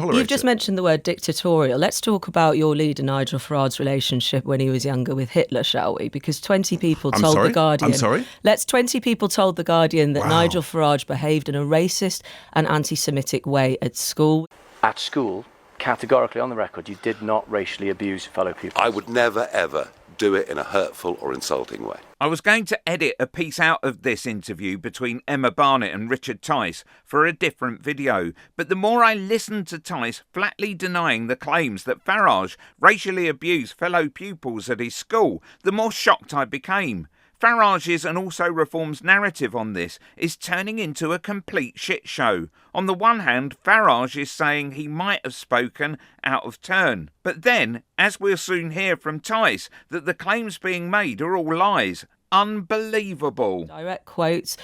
You've just mentioned the word dictatorial. Let's talk about your leader, Nigel Farage's relationship when he was younger with Hitler, shall we? Because 20 people told The Guardian... 20 people told The Guardian that Nigel Farage behaved in a racist and anti-Semitic way at school. At school, categorically on the record, you did not racially abuse fellow pupils. I would never, ever do it in a hurtful or insulting way. I was going to edit a piece out of this interview between Emma Barnett and Richard Tice for a different video, but the more I listened to Tice flatly denying the claims that Farage racially abused fellow pupils at his school, the more shocked I became. Farage's and also Reform's narrative on this is turning into a complete shit show. On the one hand, Farage is saying he might have spoken out of turn. But then, as we'll soon hear from Tice, that the claims being made are all lies. Unbelievable. Direct quotes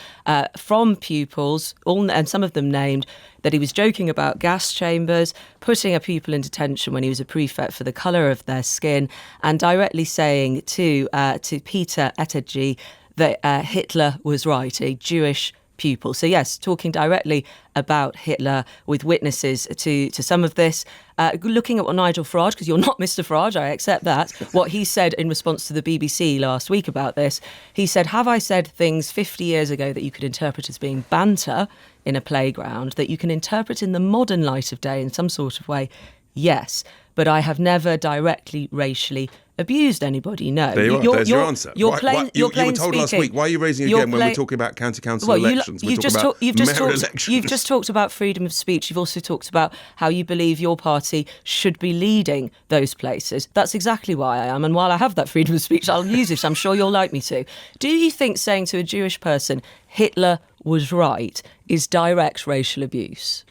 from pupils, and some of them named, that he was joking about gas chambers, putting a pupil in detention when he was a prefect for the colour of their skin, and directly saying to Peter Ettergy that Hitler was right, a Jewish pupil. So yes, talking directly about Hitler with witnesses to some of this. Looking at what Nigel Farage, because you're not Mr. Farage, I accept that, what he said in response to the BBC last week about this. He said, have I said things 50 years ago that you could interpret as being banter in a playground, that you can interpret in the modern light of day in some sort of way? Yes, but I have never directly racially abused anybody. No. There you are. There's your answer. You were told last week. Why are you raising it again when we're talking about county council elections? You've just talked about freedom of speech. You've also talked about how you believe your party should be leading those places. That's exactly why I am. And while I have that freedom of speech, I'll use it. I'm sure you'll like me to. Do you think saying to a Jewish person, Hitler was right, is direct racial abuse?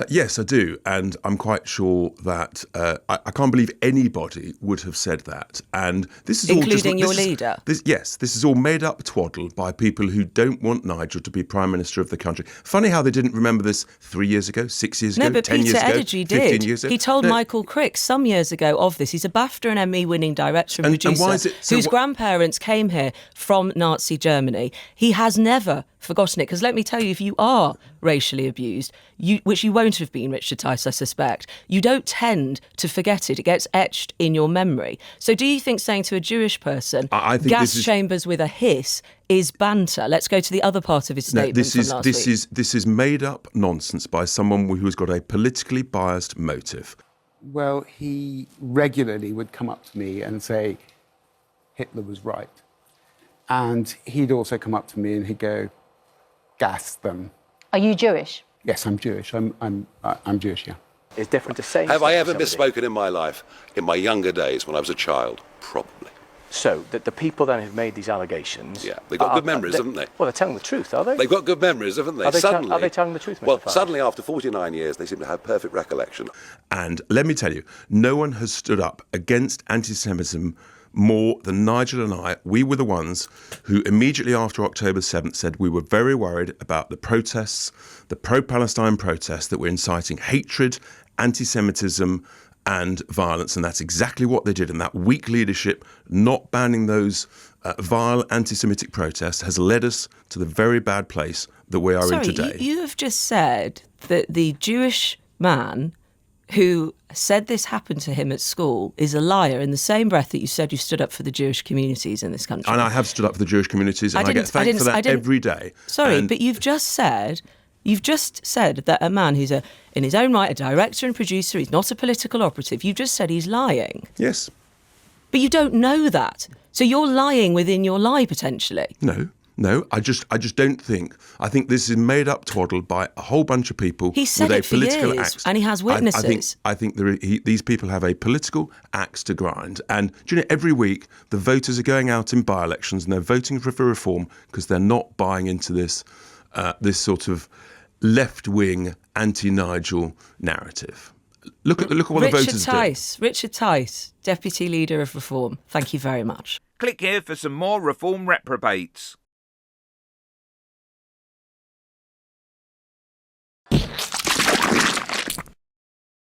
Yes, I do. And I'm quite sure that I can't believe anybody would have said that. And this is including your leader. This is all made up twaddle by people who don't want Nigel to be Prime Minister of the country. Funny how they didn't remember this 3 years ago, 6 years ago, 10 years ago, 15 years ago. He told Michael Crick some years ago of this. He's a BAFTA and Emmy winning director and producer whose grandparents came here from Nazi Germany. He has never forgotten it, because let me tell you, if you are racially abused, which you won't have been, Richard Tice, I suspect, you don't tend to forget it. It gets etched in your memory. So do you think saying to a Jewish person, gas chambers with a hiss, is banter? Let's go to the other part of his statement from last week. This is made up nonsense by someone who has got a politically biased motive. Well, he regularly would come up to me and say, Hitler was right. And he'd also come up to me and he'd go, gas them. Are you Jewish? Yes, I'm Jewish. I'm Jewish, yeah. It's different to say. Have I ever misspoken in my life? In my younger days, when I was a child? Probably. So, that the people then who've made these allegations... Yeah, they've got good memories, haven't they? Well, they're telling the truth, are they? They've got good memories, haven't they? Are they telling the truth, Mr. Farage? Suddenly, after 49 years, they seem to have perfect recollection. And let me tell you, no one has stood up against anti-Semitism more than Nigel and I. We were the ones who immediately after October 7th said we were very worried about the protests, the pro-Palestine protests that were inciting hatred, anti-Semitism and violence. And that's exactly what they did. And that weak leadership, not banning those vile anti-Semitic protests, has led us to the very bad place that we are in today. You have just said that the Jewish man who said this happened to him at school is a liar in the same breath that you said you stood up for the Jewish communities in this country. And I have stood up for the Jewish communities, and I get thanked for that every day. Sorry, but you've just said that a man who's in his own right, a director and producer, he's not a political operative, you've just said he's lying. Yes. But you don't know that. So you're lying within your lie, potentially. No, I just don't think. I think this is made up twaddle by a whole bunch of people with a political axe. And he has witnesses. I think these people have a political axe to grind. And do you know, every week the voters are going out in by-elections and they're voting for reform because they're not buying into this sort of left-wing anti-Nigel narrative. Look at what the voters do. Richard Tice, Deputy Leader of Reform. Thank you very much. Click here for some more Reform reprobates.